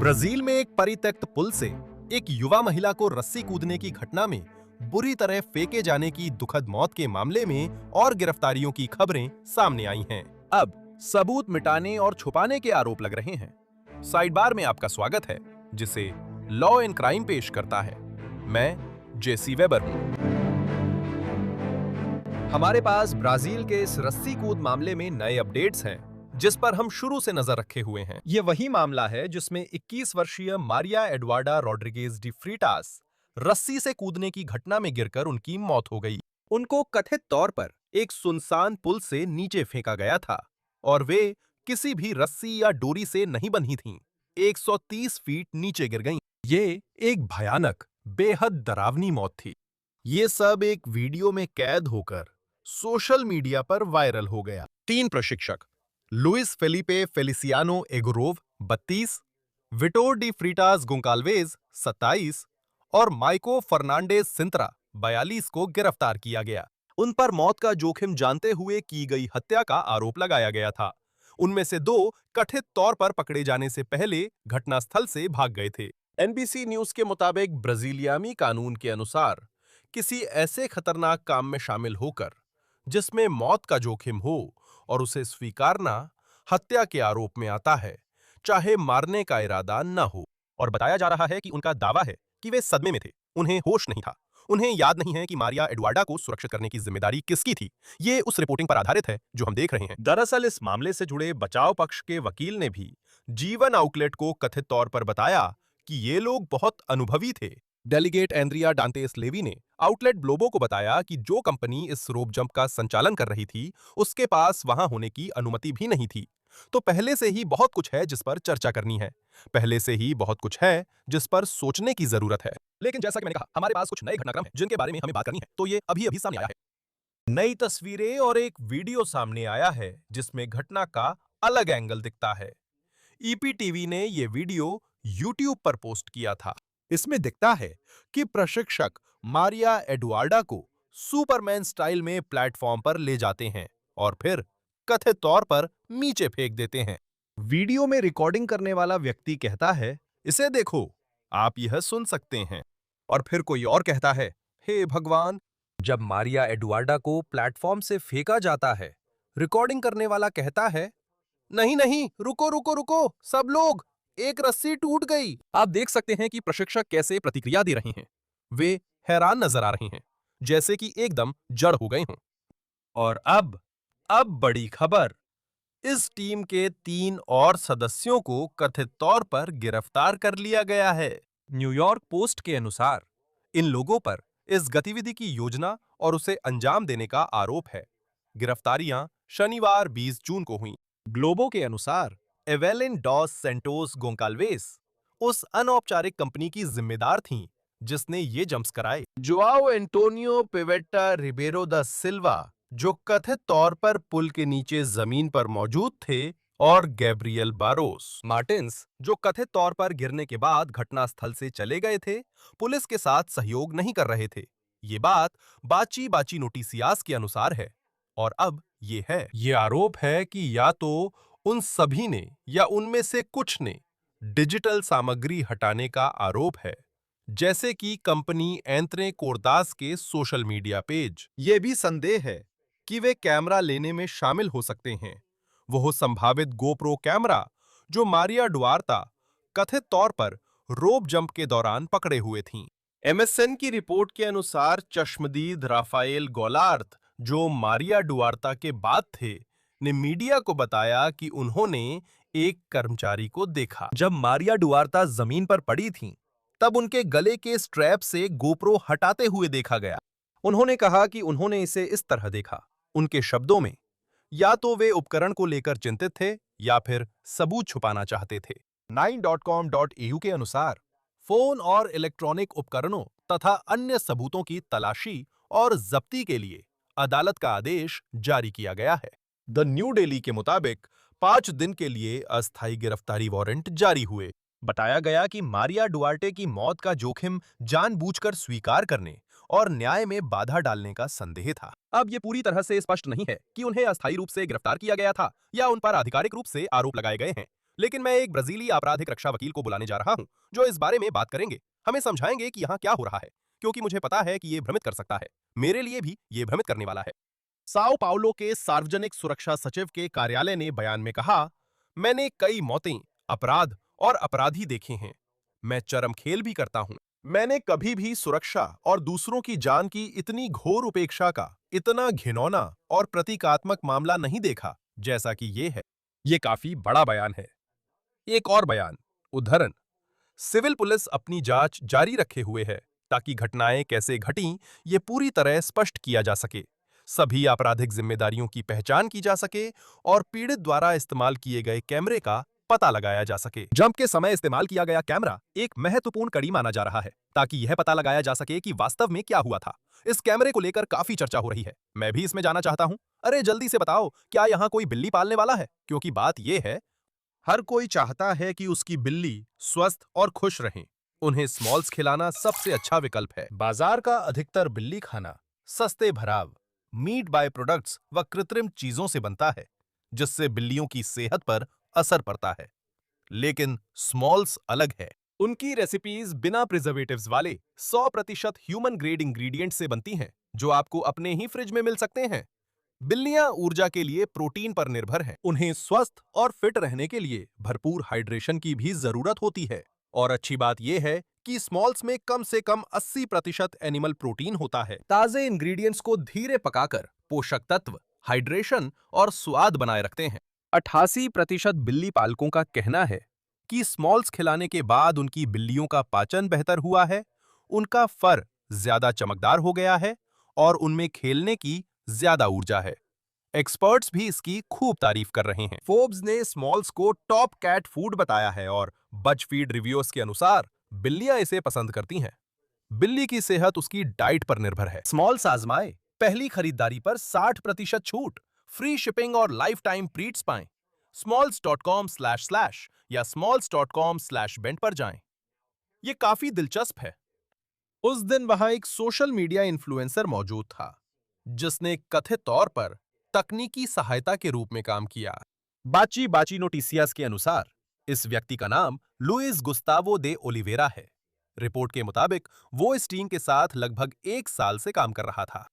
Brazil में एक परित्यक्त पुल से एक युवा महिला को रस्सी कूदने की घटना में बुरी तरह फेंके जाने की दुखद मौत के मामले में और गिरफ्तारियों की खबरें सामने आई हैं। अब सबूत मिटाने और छुपाने के आरोप लग रहे हैं। साइड बार में आपका स्वागत है, जिसे लॉ एंड क्राइम पेश करता है। मैं जेसी वेबर हूं। हमारे पास ब्राजील के इस रस्सी कूद मामले में नए अपडेट्स हैं, जिस पर हम शुरू से नजर रखे हुए हैं। यह वही मामला है जिसमें 21 वर्षीय मारिया एडुआर्डा रोड्रिगेज डी फ्रीटास रस्सी से कूदने की घटना में गिरकर उनकी मौत हो गई। उनको कथित तौर पर एक सुनसान पुल से नीचे फेंका गया था और वे किसी भी रस्सी या डोरी से नहीं बंधी थीं। 130 फीट नीचे गिर गईं। ये एक भयानक, बेहद डरावनी मौत थी। ये सब एक वीडियो में कैद होकर सोशल मीडिया पर वायरल हो गया। 3 प्रशिक्षक Luis Felipe Feliciano Egorov 32, Vitor de Freitas Goncalves 27 और माइको फर्नांडेज सिंत्रा 42 को गिरफ्तार किया गया। उन पर मौत का जोखिम जानते हुए की गई हत्या का आरोप लगाया गया था। उनमें से 2 कथित तौर पर पकड़े जाने से पहले घटनास्थल से भाग गए थे। एनबीसी न्यूज के मुताबिक ब्राजीलियामी कानून के अनुसार किसी ऐसे खतरनाक काम में शामिल होकर जिसमें मौत का जोखिम हो और उसे स्वीकारना हत्या के आरोप में आता है, चाहे मारने का इरादा न हो। और बताया जा रहा है कि उनका दावा है कि वे सदमे में थे, उन्हें होश नहीं था, उन्हें याद नहीं है कि मारिया एडुआर्डा को सुरक्षित करने की जिम्मेदारी किसकी थी। ये उस रिपोर्टिंग पर आधारित है जो हम देख रहे हैं। दरअसल इस मामले से जुड़े बचाव पक्ष के वकील ने भी जीवन आउटलेट को कथित तौर पर बताया कि ये लोग बहुत अनुभवी थे। डेलीगेट एंड्रिया डांटेस लेवी ने आउटलेट ग्लोबो को बताया कि जो कंपनी इस रोप जंप का संचालन कर रही थी, उसके पास वहां होने की अनुमति भी नहीं थी। तो पहले से ही बहुत कुछ है जिस पर चर्चा करनी है, पहले से ही बहुत कुछ है जिस पर सोचने की जरूरत है। लेकिन जैसा कि मैंने कहा, हमारे पास कुछ नए घटनाक्रम हैं जिनके बारे में हमें बात करनी है, तो ये अभी अभी सामने आया है। नई तस्वीरें और एक वीडियो सामने आया है जिसमें घटना का अलग एंगल दिखता है। ईपीटीवी ने यह वीडियो यूट्यूब पर पोस्ट किया था। इसमें दिखता है कि प्रशिक्षक मारिया एडुआर्डा को सुपरमैन स्टाइल में प्लेटफॉर्म पर ले जाते हैं और फिर कथित तौर पर नीचे फेंक देते हैं। वीडियो में रिकॉर्डिंग करने वाला व्यक्ति कहता है, इसे देखो, आप यह सुन सकते हैं। और फिर कोई और कहता है, हे भगवान। जब मारिया एडुआर्डा को प्लेटफॉर्म से फेंका जाता है, रिकॉर्डिंग करने वाला कहता है, नहीं नहीं, रुको रुको रुको सब लोग, एक रस्सी टूट गई। आप देख सकते हैं कि प्रशिक्षक कैसे प्रतिक्रिया दे रहे हैं। वे हैरान नजर आ रहे हैं, जैसे कि एकदम जड़ हो गए हों। और अब बड़ी खबर, इस टीम के 3 और सदस्यों को कथित तौर पर गिरफ्तार कर लिया गया है। न्यूयॉर्क पोस्ट के अनुसार इन लोगों पर इस गतिविधि की योजना और उसे अंजाम देने का आरोप है। गिरफ्तारियां शनिवार 20 जून को हुई। ग्लोबो के अनुसार एवेलिन डॉस सेंटोस गोंकाल्वेस उस अनौपचारिक कंपनी की जिम्मेदार थीं जिसने ये जंप्स कराए। जोआओ एंटोनियो पिवेटा रिबेरो दा सिल्वा, जो कथित तौर पर पुल के नीचे जमीन पर मौजूद थे, और गैब्रियल बारोस मार्टिन्स, जो कथित तौर पर गिरने के बाद घटनास्थल से चले गए थे, पुलिस के साथ सहयोग नहीं कर रहे थे। ये बात बाची बाची नोटिसियास के अनुसार है। और अब ये आरोप है कि या तो उन सभी ने या उनमें से कुछ ने डिजिटल सामग्री हटाने का आरोप है, जैसे कि कंपनी एंत्रे कोरदास के सोशल मीडिया पेज। यह भी संदेह है कि वे कैमरा लेने में शामिल हो सकते हैं, वो संभावित गोप्रो कैमरा जो मारिया डुआर्ता कथित तौर पर रोप जंप के दौरान पकड़े हुए थीं। एमएसएन की रिपोर्ट के अनुसार चश्मदीद राफाएल गोलार्थ, जो मारिया डुआर्ता के बाद थे, ने मीडिया को बताया कि उन्होंने एक कर्मचारी को देखा। जब मारिया डुआर्ता जमीन पर पड़ी थीं, तब उनके गले के स्ट्रैप से गोप्रो हटाते हुए देखा गया। उन्होंने कहा कि उन्होंने इसे इस तरह देखा। उनके शब्दों में, या तो वे उपकरण को लेकर चिंतित थे या फिर सबूत छुपाना चाहते थे। 9.com.au के अनुसार फोन और इलेक्ट्रॉनिक उपकरणों तथा अन्य सबूतों की तलाशी और जब्ती के लिए अदालत का आदेश जारी किया गया है। द न्यू डेली के मुताबिक 5 दिन के लिए अस्थायी गिरफ्तारी वारंट जारी हुए। बताया गया कि मारिया डुआर्टे की मौत का जोखिम जानबूझकर स्वीकार करने और न्याय में बाधा डालने का संदेह था। अब ये पूरी तरह से स्पष्ट नहीं है कि उन्हें अस्थायी रूप से गिरफ्तार किया गया था या उन पर आधिकारिक रूप से आरोप लगाए गए हैं। लेकिन मैं एक ब्राजीली आपराधिक रक्षा वकील को बुलाने जा रहा हूं, जो इस बारे में बात करेंगे, हमें समझाएंगे कि यहाँ क्या हो रहा है, क्योंकि मुझे पता है कि ये भ्रमित कर सकता है। मेरे लिए भी ये भ्रमित करने वाला है। साओ पाउलो के सार्वजनिक सुरक्षा सचिव के कार्यालय ने बयान में कहा, मैंने कई मौतें, अपराध और अपराधी देखे हैं। मैं चरम खेल भी करता हूं। मैंने कभी भी सुरक्षा और दूसरों की जान की इतनी घोर उपेक्षा का इतना घिनौना और प्रतीकात्मक मामला नहीं देखा जैसा कि ये है। ये काफी बड़ा बयान है। एक और बयान, उद्धरण, सिविल पुलिस अपनी जांच जारी रखे हुए है ताकि घटनाएं कैसे घटीं ये पूरी तरह स्पष्ट किया जा सके, सभी आपराधिक जिम्मेदारियों की पहचान की जा सके और पीड़ित द्वारा इस्तेमाल किए गए कैमरे का पता लगाया जा सके। जंप के समय इस्तेमाल किया गया कैमरा एक महत्वपूर्ण कड़ी माना जा रहा है ताकि यह पता लगाया जा सके कि वास्तव में क्या हुआ था। इस कैमरे को लेकर काफी चर्चा हो रही है, मैं भी इसमें जाना चाहता हूं। अरे जल्दी से बताओ, क्या यहाँ कोई बिल्ली पालने वाला है? क्योंकि बात यह है, हर कोई चाहता है कि उसकी बिल्ली स्वस्थ और खुश रहें। उन्हें स्मॉल्स खिलाना सबसे अच्छा विकल्प है। बाजार का अधिकतर बिल्ली खाना सस्ते भराव, मीट बाय प्रोडक्ट्स व कृत्रिम चीजों से बनता है, जिससे बिल्लियों की सेहत पर असर पड़ता है। लेकिन स्मॉल्स अलग है। उनकी रेसिपीज बिना प्रिजर्वेटिव्स वाले 100% ह्यूमन ग्रेड इंग्रेडिएंट से बनती हैं, जो आपको अपने ही फ्रिज में मिल सकते हैं। बिल्लियां ऊर्जा के लिए प्रोटीन पर निर्भर हैं। उन्हें स्वस्थ और फिट रहने के लिए भरपूर हाइड्रेशन की भी जरूरत होती है। और अच्छी बात यह है कि स्मॉल्स में कम से कम 80% एनिमल प्रोटीन होता है। ताजे इंग्रेडिएंट्स को धीरे पकाकर पोषक तत्व, हाइड्रेशन और स्वाद बनाए रखते हैं। 88% बिल्ली पालकों का कहना है कि स्मॉल्स खिलाने के बाद उनकी बिल्लियों का पाचन बेहतर हुआ है, उनका फर ज्यादा चमकदार हो गया है और उनमें खेलने की ज्यादा ऊर्जा है। एक्सपर्ट्स भी इसकी खूब तारीफ कर रहे हैं। फोर्ब्स ने स्मॉल्स को टॉप कैट फूड बताया है और बजफीड रिव्यूअर्स के अनुसार बिल्लियां इसे पसंद करती हैं। बिल्ली की सेहत उसकी डाइट पर निर्भर है। स्मॉल्स आजमाएं, पहली खरीदारी पर 60% छूट, फ्री शिपिंग और लाइफ टाइम ट्रीट्स पाएं। smalls.com// या smalls.com/bent पर जाएं। ये काफी दिलचस्प है। उस दिन वहां एक सोशल मीडिया इन्फ्लुएंसर मौजूद था, जिसने कथित तौर पर तकनीकी सहायता के रूप में काम किया। बाची बाची नोटिसियास के अनुसार इस व्यक्ति का नाम लुइस गुस्तावो दे ओलिवेरा है। रिपोर्ट के मुताबिक वो इस टीम के साथ लगभग 1 साल से काम कर रहा था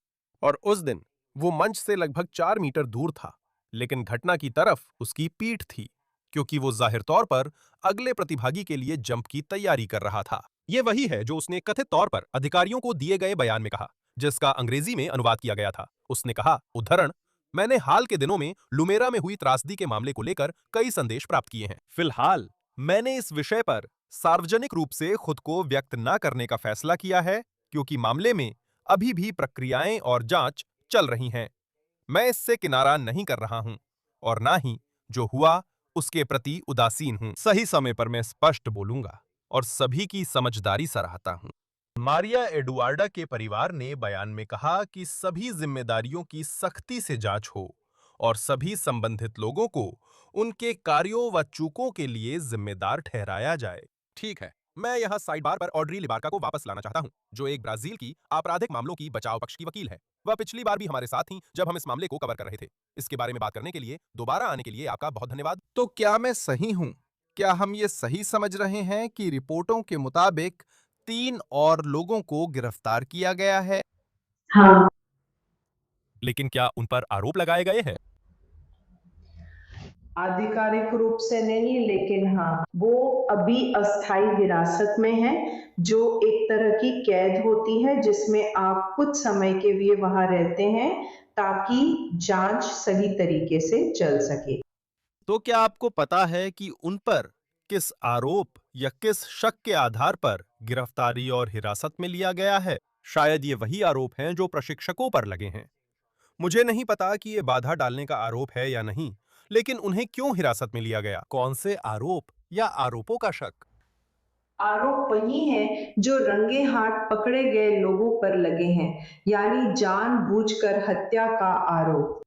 और उस दिन वो मंच से लगभग 4 मीटर दूर था, लेकिन घटना की तरफ उसकी पीठ थी, क्योंकि वो जाहिर तौर पर अगले प्रतिभागी के लिए जंप की तैयारी कर रहा था। ये वही है जो उसने कथित तौर पर अधिकारियों को दिए गए बयान में कहा, जिसका अंग्रेजी में अनुवाद किया गया था। उसने कहा, उद्धरण, मैंने हाल के दिनों में लुमेरा में हुई त्रासदी के मामले को लेकर कई संदेश प्राप्त किए हैं। फिलहाल मैंने इस विषय पर सार्वजनिक रूप से खुद को व्यक्त न करने का फैसला किया है, क्योंकि मामले में अभी भी प्रक्रियाएं और जांच चल रही हैं। मैं इससे किनारा नहीं कर रहा हूं और ना ही जो हुआ उसके प्रति उदासीन हूं। सही समय पर मैं स्पष्ट बोलूंगा और सभी की समझदारी सराहता हूं। मारिया एडुआर्डा के परिवार ने बयान में कहा कि सभी जिम्मेदारियों की सख्ती से जांच हो और सभी संबंधित लोगों को उनके कार्यों व चूकों के लिए जिम्मेदार ठहराया जाए। ठीक है, मैं यहाँ साइड बार पर ऑड्री लिबार्का को वापस लाना चाहता हूँ, जो एक ब्राजील की आपराधिक मामलों की बचाव पक्ष की वकील है। वह पिछली बार भी हमारे साथ थी जब हम इस मामले को कवर कर रहे थे। इसके बारे में बात करने के लिए दोबारा आने के लिए आपका बहुत धन्यवाद। तो क्या मैं सही हूँ? क्या हम ये सही समझ रहे हैं कि रिपोर्टों के मुताबिक 3 और लोगों को गिरफ्तार किया गया है? हाँ, लेकिन क्या उन पर आरोप लगाए गए हैं? आधिकारिक रूप से नहीं, लेकिन हाँ, वो अभी अस्थायी हिरासत में है, जो एक तरह की कैद होती है जिसमें आप कुछ समय के लिए वहां रहते हैं ताकि जांच सही तरीके से चल सके। तो क्या आपको पता है कि उन पर किस आरोप या किस शक के आधार पर गिरफ्तारी और हिरासत में लिया गया है? शायद ये वही आरोप हैं जो प्रशिक्षकों पर लगे हैं। मुझे नहीं पता कि ये बाधा डालने का आरोप है या नहीं, लेकिन उन्हें क्यों हिरासत में लिया गया? कौन से आरोप या आरोपों का शक? आरोप वही हैं जो रंगे हाथ पकड़े गए लोगों पर लगे हैं, यानी जानबूझकर हत्या का आरोप।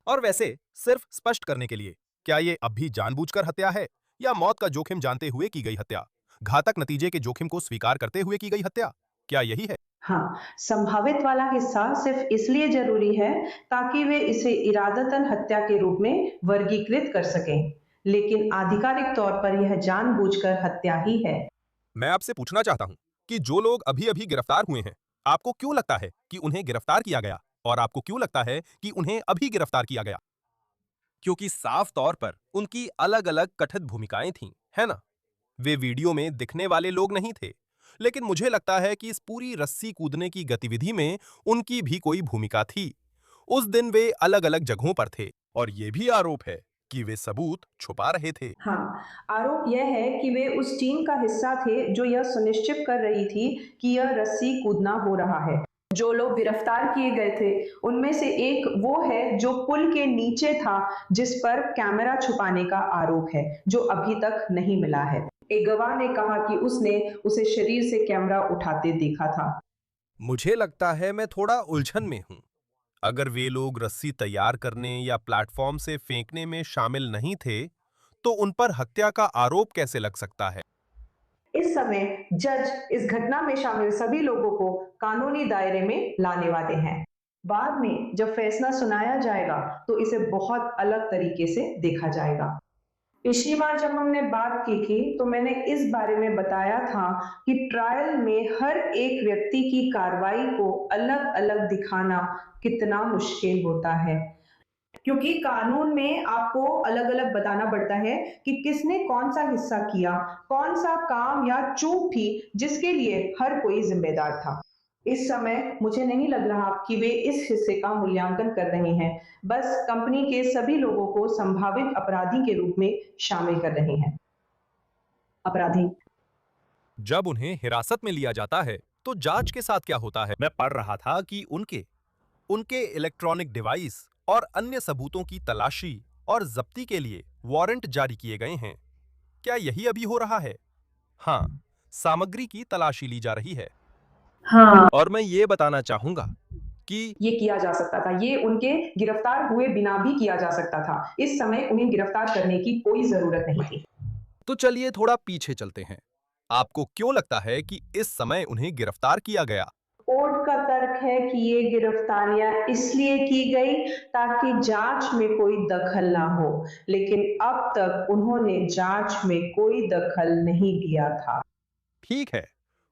और वैसे सिर्फ स्पष्ट करने के लिए, क्या ये अब भी जानबूझकर हत्या है या मौत का जोखिम जानते हुए की गई हत्या, घातक नतीजे के जोखिम को स्वीकार करते हुए की गई हत्या? क्या यही है? हाँ, संभावित वाला हिस्सा सिर्फ इसलिए जरूरी है ताकि वे इसे इरादतन हत्या के रूप में वर्गीकृत कर सकें। लेकिन आधिकारिक तौर पर यह जानबूझकर हत्या ही है। मैं आपसे पूछना चाहता हूं कि जो लोग अभी-अभी गिरफ्तार हुए हैं, आपको क्यों लगता है कि उन्हें गिरफ्तार किया गया? और आपको क्यों लगता है कि उन्हें अभी गिरफ्तार किया गया? क्योंकि साफ तौर पर उनकी अलग-अलग कथित भूमिकाएं थीं, है ना? वे वीडियो में दिखने वाले लोग नहीं थे, लेकिन मुझे लगता है कि इस पूरी रस्सी कूदने की गतिविधि में उनकी भी कोई भूमिका थी। उस दिन वे अलग-अलग जगहों पर थे और ये भी आरोप है कि वे सबूत छुपा रहे थे। हाँ, आरोप यह है कि वे उस टीम का हिस्सा थे जो यह सुनिश्चित कर रही थी कि यह रस्सी कूदना हो रहा है। जो लोग गिरफ्तार किए गए थे, उनमें से एक वो है जो पुल के नीचे था, जिस पर कैमरा छुपाने का आरोप है, जो अभी तक नहीं मिला है। एक गवाह ने कहा कि उसने उसे शरीर से कैमरा उठाते देखा था। मुझे लगता है मैं थोड़ा उलझन में हूं। अगर वे लोग रस्सी तैयार करने या प्लेटफॉर्म से फेंकने में शामिल नहीं थे, तो उन पर हत्या का आरोप कैसे लग सकता है? इस समय जज इस घटना में शामिल सभी लोगों को कानूनी दायरे में लाने वाले हैं। बाद में जब फैसला सुनाया जाएगा, तो इसे बहुत अलग तरीके से देखा जाएगा। पिछली बार जब हमने बात की थी, तो मैंने इस बारे में बताया था कि ट्रायल में हर एक व्यक्ति की कार्रवाई को अलग-अलग दिखाना कितना मुश्किल होता है। क्योंकि कानून में आपको अलग-अलग बताना पड़ता है कि किसने कौन-सा हिस्सा किया, कौन-सा काम या चूक थी जिसके लिए हर कोई ज़िम्मेदार था। इस समय मुझे नहीं लग रहा कि वे इस हिस्से का मूल्यांकन कर रहे हैं, बस कंपनी के सभी लोगों को संभावित अपराधी के रूप में शामिल कर रहे हैं। अपराधी। जब उन्हें हिरासत में लिया जाता है, तो जांच के साथ क्या होता है? मैं पढ़ रहा था कि उनके उनके इलेक्ट्रॉनिक डिवाइस और अन्य सबूतों की तलाशी और जब्ती के लिए वारंट जारी किए गए हैं। क्या यही अभी हो रहा है? हाँ, सामग्री की तलाशी ली जा रही है। हाँ, और मैं ये बताना चाहूंगा कि ये किया जा सकता था। ये उनके गिरफ्तार हुए बिना भी किया जा सकता था। इस समय उन्हें गिरफ्तार करने की कोई ज़रूरत नहीं थी। तो चलिए थोड़ा पीछे चलते हैं। आपको क्यों लगता है कि इस समय उन्हें गिरफ्तार किया गया? कोर्ट का तर्क है कि ये गिरफ्तारियां इसलिए की गई ताकि जांच में कोई दखल ना हो, लेकिन अब तक उन्होंने जांच में कोई दखल नहीं दिया था। ठीक है,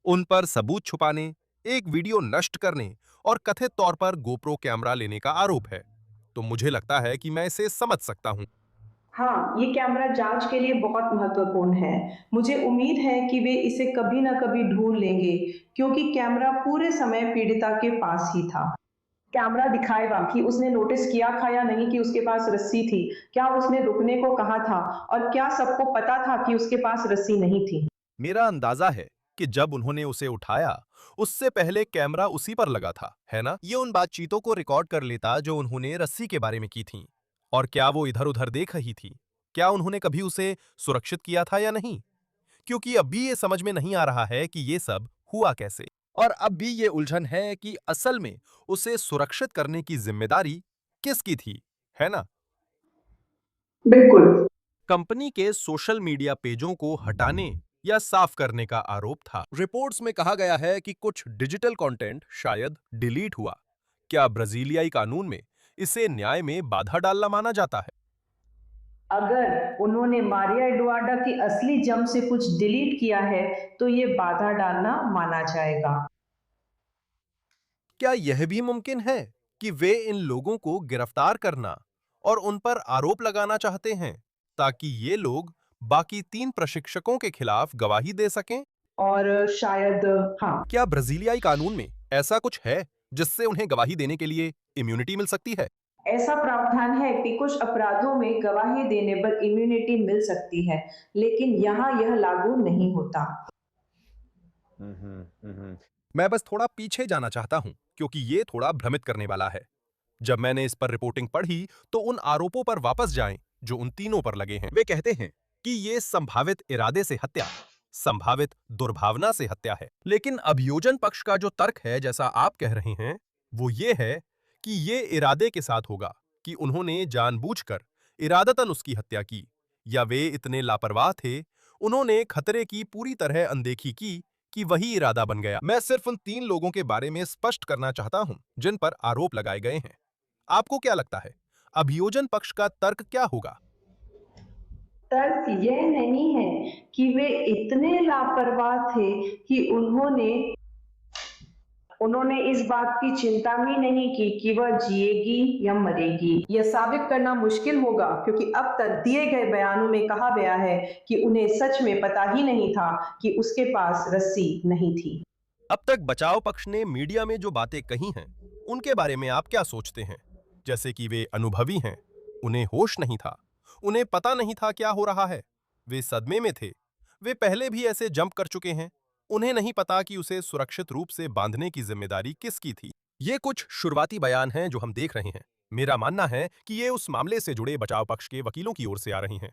उन पर सबूत छुपाने, एक वीडियो नष्ट करने और कथित तौर पर गोप्रो कैमरा लेने का आरोप है। तो मुझे लगता है कि मैं इसे समझ सकता हूं। हाँ, ये कैमरा जांच के लिए बहुत महत्वपूर्ण है। मुझे उम्मीद है कि वे इसे कभी ना कभी ढूंढ लेंगे, क्योंकि कैमरा पूरे समय पीड़िता के पास ही था। कैमरा दिखाएगा कि उसने नोटिस किया था या नहीं कि उसके पास रस्सी थी, क्या उसने रुकने को कहा था और क्या सबको पता था कि उसके पास रस्सी नहीं थी। मेरा अंदाजा है कि जब उन्होंने उसे उठाया, उससे पहले कैमरा उसी पर लगा था, है ना? ये उन बातचीतों को रिकॉर्ड कर लेता जो उन्होंने रस्सी के बारे में की थीं। और क्या वो इधर-उधर देख रही थी? क्या उन्होंने कभी उसे सुरक्षित किया था या नहीं? क्योंकि अब भी ये समझ में नहीं आ रहा है कि ये सब हुआ कैसे। और अब भी ये उलझन है कि असल में उसे सुरक्षित करने की जिम्मेदारी किसकी थी, है ना? बिल्कुल। कंपनी के सोशल मीडिया पेजों को हटाने या साफ करने का आरोप था। रिपोर्ट्स में कहा गया है कि कुछ डिजिटल कंटेंट शायद डिलीट हुआ। क्या ब्राजीलियाई कानून में इसे न्याय में बाधा डालना माना जाता है? अगर उन्होंने मारिया एडुआर्डा की असली जम से कुछ डिलीट किया है, तो ये बाधा डालना माना जाएगा। क्या यह भी मुमकिन है कि वे इन लोगों को गिरफ्तार करना और उन पर आरोप लगाना चाहते हैं ताकि ये लोग बाकी 3 प्रशिक्षकों के खिलाफ गवाही दे सकें? और शायद हाँ, क्या ब्राजीलियाई कानून में ऐसा कुछ है जिससे उन्हें गवाही देने के लिए इम्यूनिटी मिल सकती है? ऐसा प्रावधान है कि कुछ अपराधों में गवाही देने पर इम्यूनिटी मिल सकती है, लेकिन यहाँ यह लागू नहीं होता। मैं बस थोड़ा पीछे जाना चाहता हूं क्योंकि ये थोड़ा भ्रमित करने वाला है। जब मैंने इस पर रिपोर्टिंग पढ़ी तो उन आरोपों पर वापस जाएं जो उन तीनों पर लगे हैं। वे कहते हैं कि ये संभावित इरादे से हत्या, संभावित दुर्भावना से हत्या है। लेकिन अभियोजन पक्ष का जो तर्क है, जैसा आप कह रहे हैं, वो ये है कि ये इरादे के साथ होगा कि उन्होंने जानबूझकर इरादतन उसकी हत्या की, या वे इतने लापरवाह थे, उन्होंने खतरे की पूरी तरह अनदेखी की कि वही इरादा बन गया। मैं सिर्फ उन 3 लोगों के बारे में स्पष्ट करना चाहता हूं जिन पर आरोप लगाए गए हैं। आपको क्या लगता है, अभियोजन पक्ष का तर्क क्या होगा? तर्क यह नहीं है कि वे इतने लापरवाह थे कि उन्होंने इस बात की चिंता भी नहीं की कि वह जिएगी या मरेगी। यह साबित करना मुश्किल होगा क्योंकि अब तक दिए गए बयानों में कहा गया है कि उन्हें सच में पता ही नहीं था कि उसके पास रस्सी नहीं थी। अब तक बचाव पक्ष ने मीडिया में जो बातें कही हैं, उनके बारे में आप क्या सोचते हैं? जैसे कि वे अनुभवी हैं, उन्हें होश नहीं था, उन्हें पता नहीं था क्या हो रहा है, वे सदमे में थे, वे पहले भी ऐसे जंप कर चुके हैं, उन्हें नहीं पता कि उसे सुरक्षित रूप से बांधने की जिम्मेदारी किसकी थी। ये कुछ शुरुआती बयान हैं जो हम देख रहे हैं। मेरा मानना है कि ये उस मामले से जुड़े बचाव पक्ष के वकीलों की ओर से आ रही हैं।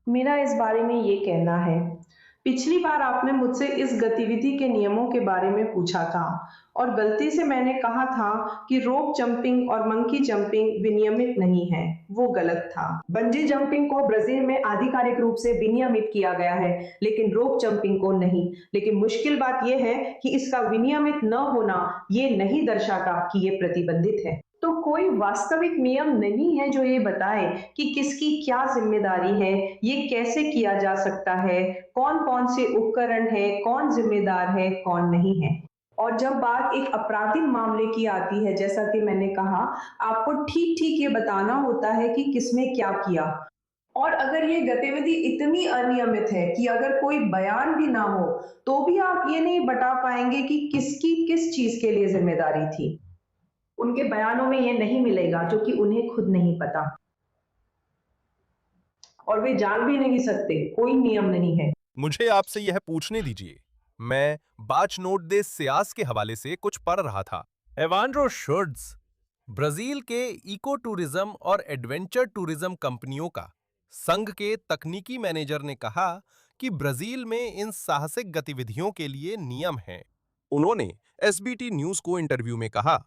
मेरा इस बारे में ये कहना है, पिछली बार आपने मुझसे इस गतिविधि के नियमों के बारे में पूछा था और गलती से मैंने कहा था कि रोप जंपिंग और मंकी जंपिंग विनियमित नहीं है। वो गलत था। बंजी जंपिंग को ब्राजील में आधिकारिक रूप से विनियमित किया गया है, लेकिन रोप जंपिंग को नहीं। लेकिन मुश्किल बात यह है कि इसका विनियमित न होना ये नहीं दर्शाता कि ये प्रतिबंधित है। तो कोई वास्तविक नियम नहीं है जो ये बताए कि किसकी क्या जिम्मेदारी है, ये कैसे किया जा सकता है, कौन-कौन से उपकरण है, कौन जिम्मेदार है, कौन नहीं है। और जब बात एक आपराधिक मामले की आती है, जैसा कि मैंने कहा, आपको ठीक-ठीक ये बताना होता है कि किसने क्या किया। और अगर ये गतिविधि इतनी अनियमित है कि अगर कोई बयान भी ना हो, तो भी आप ये नहीं बता पाएंगे कि किसकी किस चीज के लिए जिम्मेदारी थी। उनके बयानों में ये नहीं मिलेगा क्योंकि उन्हें खुद नहीं पता और वे जान भी नहीं सकते, कोई नियम नहीं है। मुझे आपसे यह पूछने दीजिए, मैं बाच नोट दे सियास के हवाले से कुछ पढ़ रहा था। एवांड्रो शुर्ट्ज, ब्राजील के इको टूरिज्म और एडवेंचर टूरिज्म कंपनियों का संघ के तकनीकी मैनेजर ने कहा कि ब्राजील में इन साहसिक गतिविधियों के लिए नियम हैं। उन्होंने एसबीटी न्यूज को इंटरव्यू में कहा,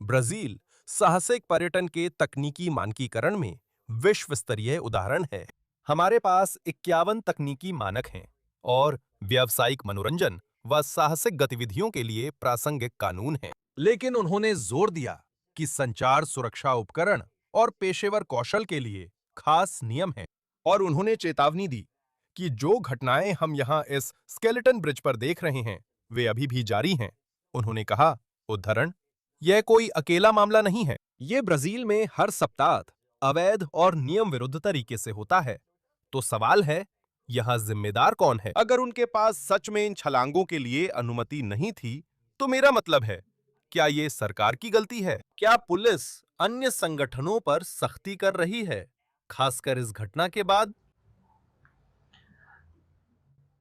ब्राजील साहसिक पर्यटन के तकनीकी मानकीकरण में विश्व स्तरीय उदाहरण है। हमारे पास 51 तकनीकी मानक हैं और व्यावसायिक मनोरंजन व साहसिक गतिविधियों के लिए प्रासंगिक कानून हैं। लेकिन उन्होंने जोर दिया कि संचार सुरक्षा उपकरण और पेशेवर कौशल के लिए खास नियम हैं और उन्होंने चेतावनी दी कि जो घटनाएं हम यहां इस स्केलेटन ब्रिज पर देख रहे हैं, वे अभी भी जारी हैं। उन्होंने कहा, उद्धरण, यह कोई अकेला मामला नहीं है। ये ब्राजील में हर सप्ताह अवैध और नियम विरुद्ध तरीके से होता है। तो सवाल है, यहां जिम्मेदार कौन है? अगर उनके पास सच में इन छलांगों के लिए अनुमति नहीं थी, तो मेरा मतलब है, क्या ये सरकार की गलती है? क्या पुलिस अन्य संगठनों पर सख्ती कर रही है, खासकर इस घटना के बाद?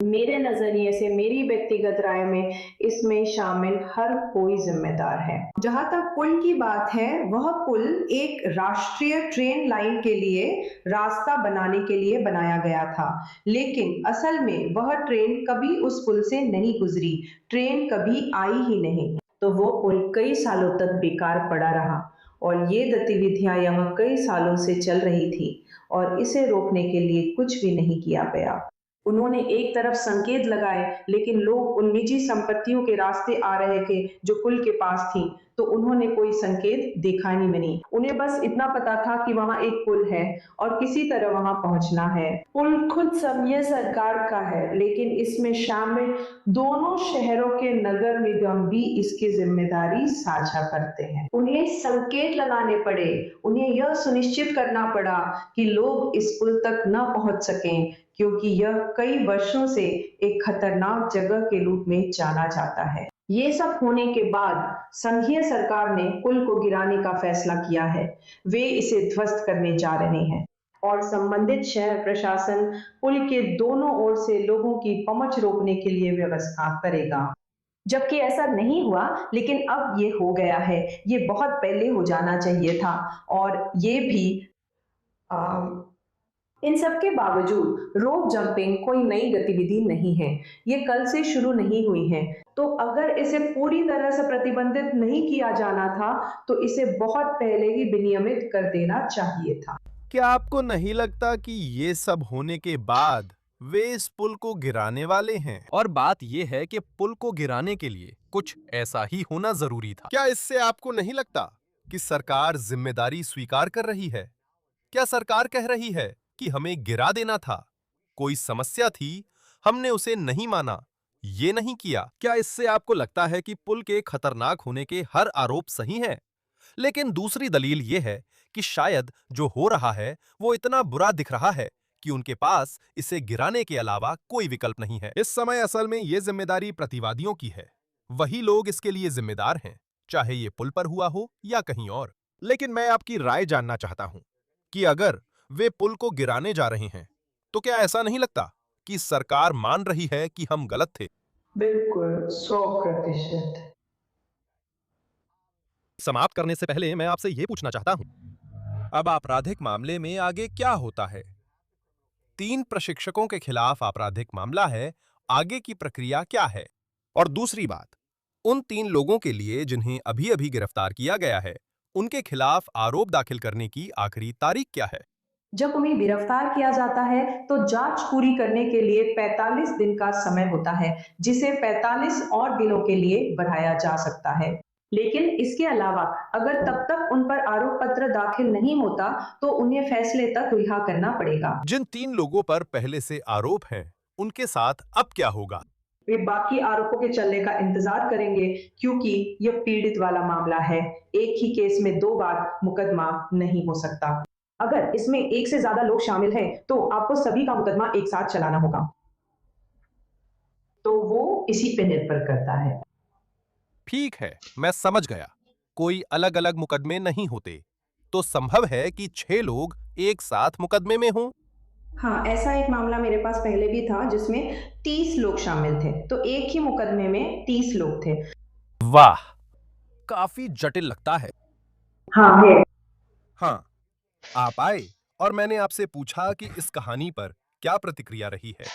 मेरे नजरिए से, मेरी व्यक्तिगत राय में, इसमें शामिल हर कोई जिम्मेदार है। जहां तक पुल की बात है, वह पुल एक राष्ट्रीय ट्रेन लाइन के लिए रास्ता बनाने के लिए बनाया गया था, लेकिन असल में वह ट्रेन कभी उस पुल से नहीं गुजरी, ट्रेन कभी आई ही नहीं। तो वो पुल कई सालों तक बेकार पड़ा रहा और ये गतिविधियां यहाँ कई सालों से चल रही थी और इसे रोकने के लिए कुछ भी नहीं किया गया। उन्होंने एक तरफ संकेत लगाए, लेकिन लोग उन निजी संपत्तियों के रास्ते आ रहे थे जो पुल के पास थी, तो उन्होंने कोई संकेत देखा ही नहीं। उन्हें बस इतना पता था कि वहां एक पुल है और किसी तरह वहां पहुंचना है। पुल खुद समय सरकार का है, लेकिन इसमें शामिल दोनों शहरों के नगर निगम भी इसकी जिम्मेदारी साझा करते हैं। उन्हें संकेत लगाने पड़े, उन्हें यह सुनिश्चित करना पड़ा कि लोग इस पुल तक न पहुंच सकें, क्योंकि यह कई वर्षों से एक खतरनाक जगह के रूप में जाना जाता है। ये सब होने के बाद संघीय सरकार ने पुल को गिराने का फैसला किया है। वे इसे ध्वस्त करने जा रहे हैं और संबंधित शहर प्रशासन पुल के दोनों ओर से लोगों की पहुंच रोकने के लिए व्यवस्था करेगा। जबकि ऐसा नहीं हुआ, लेकिन अब ये हो गया है। ये बहुत पहले हो जाना चाहिए था और ये भी इन सब के बावजूद रोप जंपिंग कोई नई गतिविधि नहीं है, ये कल से शुरू नहीं हुई है। तो अगर इसे पूरी तरह से प्रतिबंधित नहीं किया जाना था, तो इसे बहुत पहले ही विनियमित कर देना चाहिए था। क्या आपको नहीं लगता कि ये सब होने के बाद वे इस पुल को गिराने वाले हैं? और बात यह है कि पुल को गिराने के लिए कुछ ऐसा ही होना जरूरी था। क्या इससे आपको नहीं लगता कि सरकार जिम्मेदारी स्वीकार कर रही है? क्या सरकार कह रही है कि हमें गिरा देना था? कोई समस्या थी, हमने उसे नहीं माना, ये नहीं किया। क्या इससे आपको लगता है कि पुल के खतरनाक होने के हर आरोप सही हैं? लेकिन दूसरी दलील ये है कि शायद जो हो रहा है वो इतना बुरा दिख रहा है कि उनके पास इसे गिराने के अलावा कोई विकल्प नहीं है। इस समय असल में ये जिम्मेदारी प्रतिवादियों की है। वही लोग इसके लिए जिम्मेदार हैं, चाहे ये पुल पर हुआ हो या कहीं और। लेकिन मैं आपकी राय जानना चाहता हूं कि अगर वे पुल को गिराने जा रहे हैं, तो क्या ऐसा नहीं लगता कि सरकार मान रही है कि हम गलत थे? बिल्कुल 100%। समाप्त करने से पहले मैं आपसे ये पूछना चाहता हूं, अब आपराधिक मामले में आगे क्या होता है? 3 प्रशिक्षकों के खिलाफ आपराधिक मामला है, आगे की प्रक्रिया क्या है? और दूसरी बात, उन 3 लोगों के लिए जिन्हें अभी-अभी गिरफ्तार किया गया है, उनके खिलाफ आरोप दाखिल करने की आखिरी तारीख क्या है? जब उन्हें गिरफ्तार किया जाता है तो जांच पूरी करने के लिए 45 दिन का समय होता है, जिसे 45 और दिनों के लिए बढ़ाया जा सकता है। लेकिन इसके अलावा अगर तब तक उन पर आरोप पत्र दाखिल नहीं होता तो उन्हें फैसले तक रिहा करना पड़ेगा। जिन 3 लोगों पर पहले से आरोप हैं, उनके साथ अब क्या होगा? वे बाकी आरोपों के चलने का इंतजार करेंगे क्योंकि यह पीड़ित वाला मामला है। एक ही केस में 2 बार मुकदमा नहीं हो सकता। अगर इसमें एक से ज्यादा लोग शामिल हैं तो आपको सभी का मुकदमा एक साथ चलाना होगा। तो वो इसी पे निर्भर करता है। ठीक है, मैं समझ गया। कोई अलग-अलग मुकदमे नहीं होते, तो संभव है कि 6 लोग एक साथ मुकदमे में हों? हाँ, ऐसा एक मामला मेरे पास पहले भी था जिसमें 30 लोग शामिल थे, तो एक ही मुकदमे में 30 लोग थे। वाह, काफी जटिल लगता है। हाँ है। हाँ, आप आए और मैंने आपसे पूछा कि इस कहानी पर क्या प्रतिक्रिया रही है।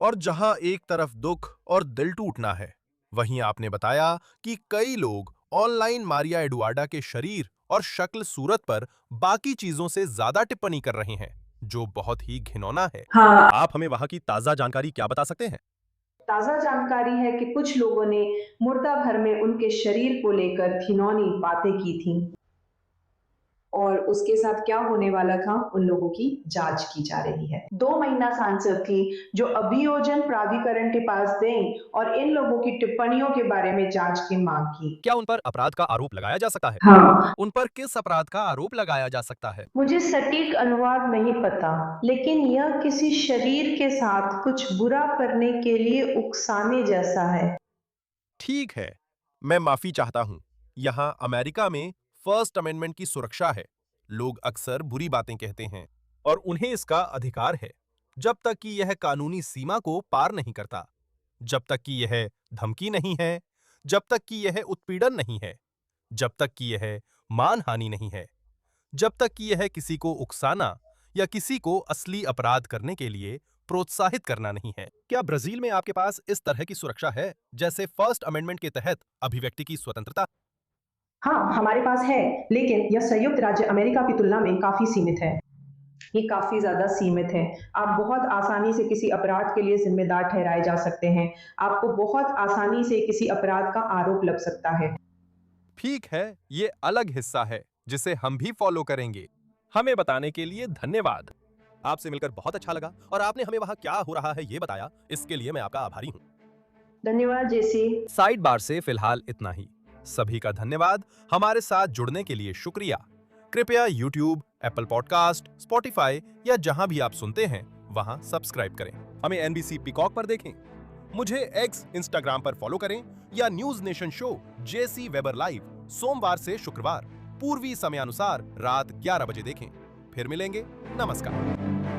और जहां एक तरफ दुख और दिल टूटना है, वहीं आपने बताया कि कई लोग ऑनलाइन मारिया एडुआर्डा के शरीर और शक्ल सूरत पर बाकी चीजों से ज्यादा टिप्पणी कर रहे हैं, जो बहुत ही घिनौना है। हाँ, आप हमें वहां की ताजा जानकारी क्या बता सकते हैं? ताज़ा जानकारी है कि कुछ लोगों ने मुर्दा घर में उनके शरीर को लेकर घिनौनी बातें की थीं और उसके साथ क्या होने वाला था, उन लोगों की जांच की जा रही है। 2 महिला सांसद थी जो अभियोजन प्राधिकरण के पास गईं और इन लोगों की टिप्पणियों के बारे में जांच की मांग की। क्या उन पर अपराध का आरोप लगाया जा सकता है? हाँ, उन पर किस अपराध का आरोप लगाया जा सकता है? मुझे सटीक अनुवाद नहीं पता, लेकिन यह किसी शरीर के साथ कुछ बुरा करने के लिए उकसाने जैसा है। ठीक है, मैं माफी चाहता हूं। यहां अमेरिका में फर्स्ट अमेंडमेंट की सुरक्षा है। लोग अक्सर बुरी बातें कहते हैं और उन्हें इसका अधिकार है, जब तक कि यह कानूनी सीमा को पार नहीं करता, जब तक कि यह धमकी नहीं है, जब तक कि यह उत्पीड़न नहीं है, जब तक कि यह मानहानि नहीं है, जब तक कि यह किसी को उकसाना या किसी को असली अपराध करने के लिए प्रोत्साहित करना नहीं है। क्या ब्राजील में आपके पास इस तरह की सुरक्षा है, जैसे फर्स्ट अमेंडमेंट के तहत अभिव्यक्ति की स्वतंत्रता? हाँ, हमारे पास है, लेकिन यह संयुक्त राज्य अमेरिका की तुलना में काफी सीमित है। ये काफी ज्यादा सीमित है। आप बहुत आसानी से किसी अपराध के लिए जिम्मेदार ठहराए जा सकते हैं। आपको बहुत आसानी से किसी अपराध का आरोप लग सकता है। ठीक है, ये अलग हिस्सा है जिसे हम भी फॉलो करेंगे। हमें बताने के लिए धन्यवाद। आपसे मिलकर बहुत अच्छा लगा और आपने हमें वहां क्या हो रहा है ये बताया, इसके लिए मैं आपका आभारी हूं। धन्यवाद जेसी। साइड बार से फिलहाल इतना ही। सभी का धन्यवाद। हमारे साथ जुड़ने के लिए शुक्रिया। कृपया YouTube, Apple पॉडकास्ट, Spotify या जहां भी आप सुनते हैं वहां सब्सक्राइब करें। हमें NBC पीकॉक पर देखें। मुझे X, Instagram पर फॉलो करें या न्यूज नेशन शो जेसी वेबर लाइव सोमवार से शुक्रवार पूर्वी समयानुसार रात 11 बजे देखें। फिर मिलेंगे। नमस्कार।